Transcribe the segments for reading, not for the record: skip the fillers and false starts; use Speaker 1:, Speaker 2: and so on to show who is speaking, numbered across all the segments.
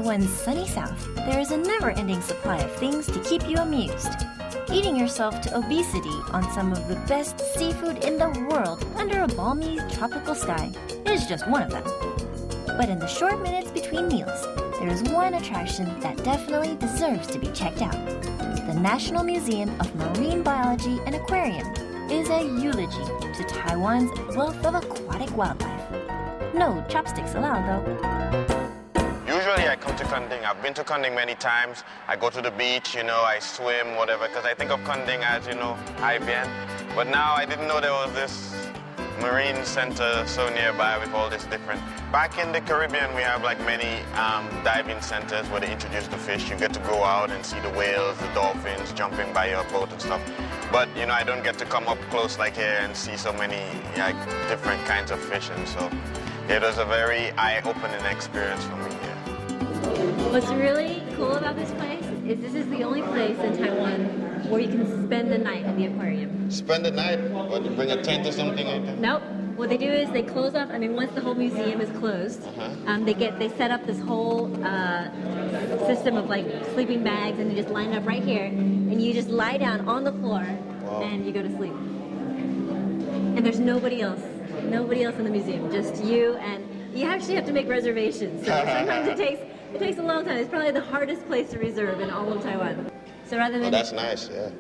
Speaker 1: Taiwan's sunny south, there is a never-ending supply of things to keep you amused. Eating yourself to obesity on some of the best seafood in the world under a balmy tropical sky is just one of them. But in the short minutes between meals, there is one attraction that definitely deserves to be checked out. The National Museum of Marine Biology and Aquarium is a eulogy to Taiwan's wealth of aquatic wildlife. No chopsticks allowed, though.
Speaker 2: Usually I come to Kunding. I've been to Kunding many times. I go to the beach, I swim, whatever, because I think of Kunding as, Hai Bien. But now I didn't know there was this marine center so nearby with all this different. Back in the Caribbean, we have like many diving centers where they introduce the fish. You get to go out and see the whales, the dolphins jumping by your boat and stuff. But, I don't get to come up close like here and see so many different kinds of fish. And so it was a very eye-opening experience for me here.
Speaker 3: What's really cool about this place is this is the only place in Taiwan where you can spend the night at the aquarium.
Speaker 2: Spend the night? What, you bring a tent or something like that?
Speaker 3: Nope. What they do is they close off, once the whole museum is closed, they set up this whole system of like sleeping bags, and they just line up right here, and you just lie down on the floor, and you go to sleep. And there's nobody else in the museum, just you, and you actually have to make reservations, so sometimes it takes a long time. It's probably the hardest place to reserve in all of Taiwan. So rather than
Speaker 2: that's nice, yeah.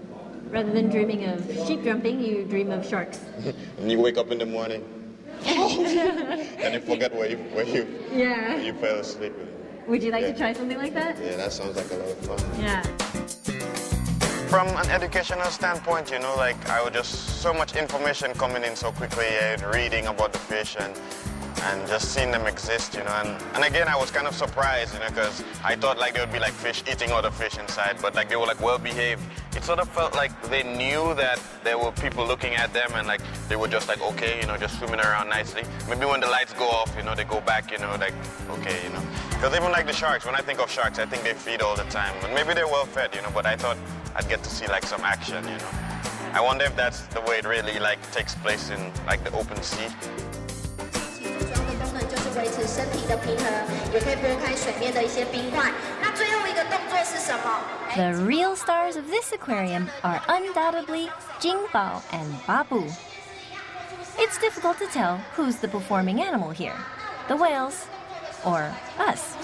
Speaker 3: Rather than dreaming of sheep jumping, you dream of sharks.
Speaker 2: And you wake up in the morning, and you forget where you fell asleep.
Speaker 3: Would you like to try something like that?
Speaker 2: Yeah, that sounds like a lot of fun.
Speaker 3: Yeah.
Speaker 2: From an educational standpoint, I would just so much information coming in so quickly and reading about the fish and just seeing them exist, and again, I was kind of surprised, because I thought like there would be like fish eating other fish inside, but like they were like well behaved. It sort of felt like they knew that there were people looking at them, and like they were just like okay, just swimming around nicely. Maybe when the lights go off, they go back, like okay, because even like the sharks, when I think of sharks, I think they feed all the time, and maybe they're well fed, but I thought I'd get to see like some action, I wonder if that's the way it really like takes place in like the open sea.
Speaker 1: The real stars of this aquarium are undoubtedly Jingbao and Babu. It's difficult to tell who's the performing animal here, the whales or us.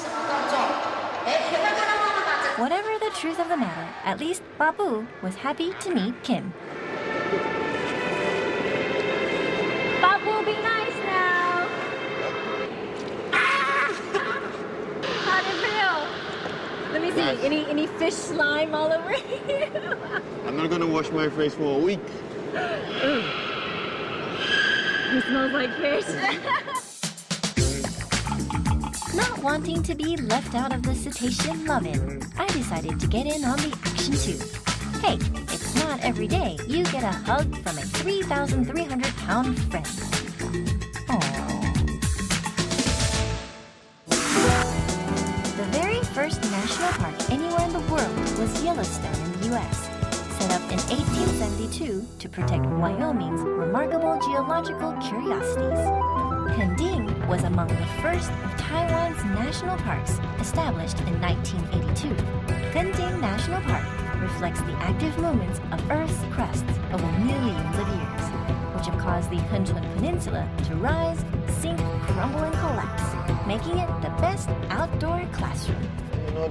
Speaker 1: Whatever the truth of the matter, at least Babu was happy to meet Kim.
Speaker 3: Babu, be nice now. How do you feel? Let me see. Nice. Any fish slime all over you?
Speaker 2: I'm not gonna wash my face for a week.
Speaker 3: He smells like fish.
Speaker 1: Not wanting to be left out of the cetacean love-in, I decided to get in on the action too. Hey, it's not every day you get a hug from a 3,300-pound friend. Aww. The very first national park anywhere in the world was Yellowstone in the U.S., set up in 1872 to protect Wyoming's remarkable geological curiosities. Kunding was among the first of Taiwan's national parks established in 1982. Kunding National Park reflects the active movements of Earth's crusts over millions of years, which have caused the Hunchun Peninsula to rise, sink, crumble, and collapse, making it the best outdoor classroom.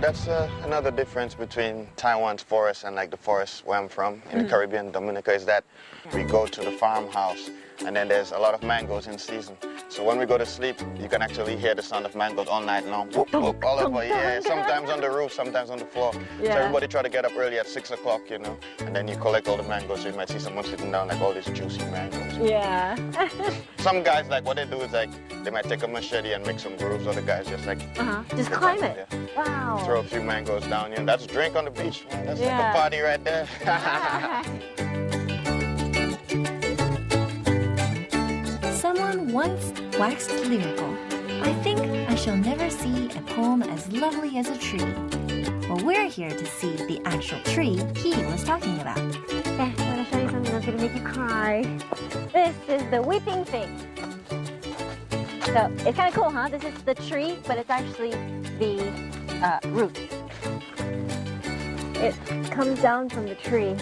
Speaker 2: That's another difference between Taiwan's forest and like the forest where I'm from in the Caribbean, Dominica, is that we go to the farmhouse and then there's a lot of mangoes in season. So when we go to sleep, you can actually hear the sound of mangoes all night long. Whoop, whoop, all over, yeah. Sometimes on the roof, sometimes on the floor. Yeah. So everybody try to get up early at 6 o'clock, and then you collect all the mangoes. So you might see someone sitting down like all these juicy mangoes.
Speaker 3: Yeah.
Speaker 2: Some guys, like what they do is like, they might take a machete and make some grooves. Other guys just like...
Speaker 3: Just climb it. Yeah. Wow.
Speaker 2: Throw a few mangoes down, that's a drink on the beach, man. That's like a party right there.
Speaker 1: Someone once waxed lyrical. I think I shall never see a poem as lovely as a tree. Well, we're here to see the actual tree he was talking about.
Speaker 3: I'm going to show you something that's going to make you cry. This is the weeping fig. So it's kind of cool, huh? This is the tree, but it's actually the root. It comes down from the tree,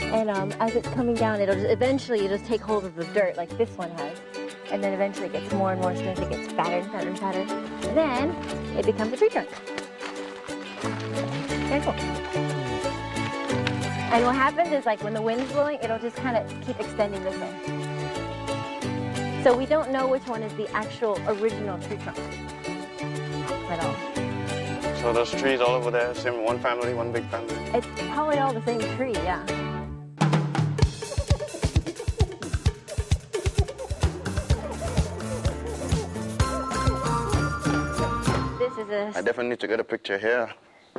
Speaker 3: and as it's coming down, eventually just take hold of the dirt like this one has, and then eventually it gets more and more smooth. It gets fatter and fatter and fatter, and then it becomes a tree trunk. Very cool. And what happens is, like, when the wind's blowing, it'll just kind of keep extending this way. So we don't know which one is the actual original tree trunk at all.
Speaker 2: So those trees all over there, same one family, one big family?
Speaker 3: It's probably all the same tree, yeah.
Speaker 2: I definitely need to get a picture here.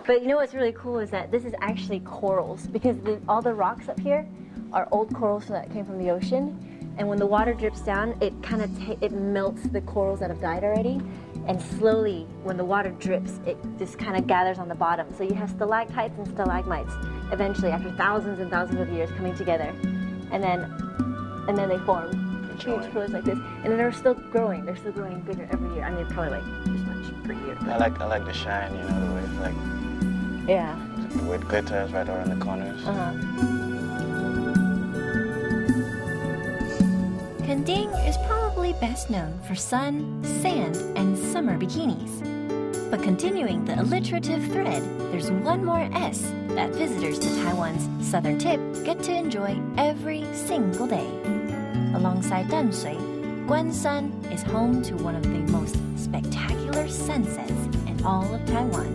Speaker 3: But you know what's really cool is that this is actually corals, because all the rocks up here are old corals that came from the ocean, and when the water drips down, it kind of it melts the corals that have died already, and slowly, when the water drips, it just kind of gathers on the bottom. So you have stalactites and stalagmites, eventually, after thousands and thousands of years coming together, and then they form huge pillars like this, and then they're still growing. They're still growing bigger every year. I mean, probably like this much per year.
Speaker 2: I like the shine, you know, the way it's like.
Speaker 3: Yeah.
Speaker 2: The way it glitters right around the corners.
Speaker 1: Gending is probably best known for sun, sand, and summer bikinis. But continuing the alliterative thread, there's one more S that visitors to Taiwan's southern tip get to enjoy every single day. Alongside Danshui, Guanshan is home to one of the most spectacular sunsets in all of Taiwan.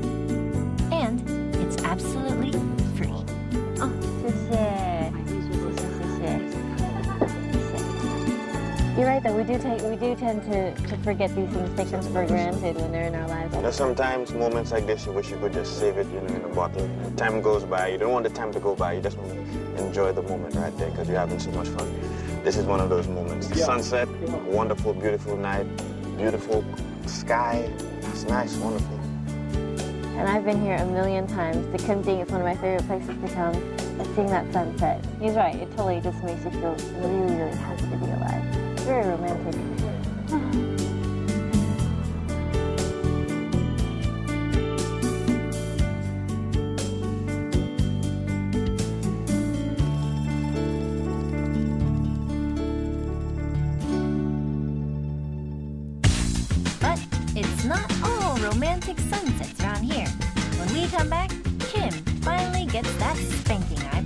Speaker 1: And it's absolutely free.
Speaker 3: Oh, 谢谢. You're right, though. We do tend to forget these things, take them for granted when they're in our lives.
Speaker 2: There's sometimes moments like this you wish you could just save it, you know, in a bottle. Time goes by. You don't want the time to go by. You just want to enjoy the moment right there because you're having so much fun. This is one of those moments. The sunset, wonderful, beautiful night, beautiful sky. It's nice, wonderful.
Speaker 3: And I've been here a million times. The Gending is one of my favorite places to come. And seeing that sunset. He's right. It totally just makes you feel really, really happy to be alive. It's very romantic.
Speaker 1: But it's not all romantic sunsets around here. When we come back, Kim finally gets that spanking eye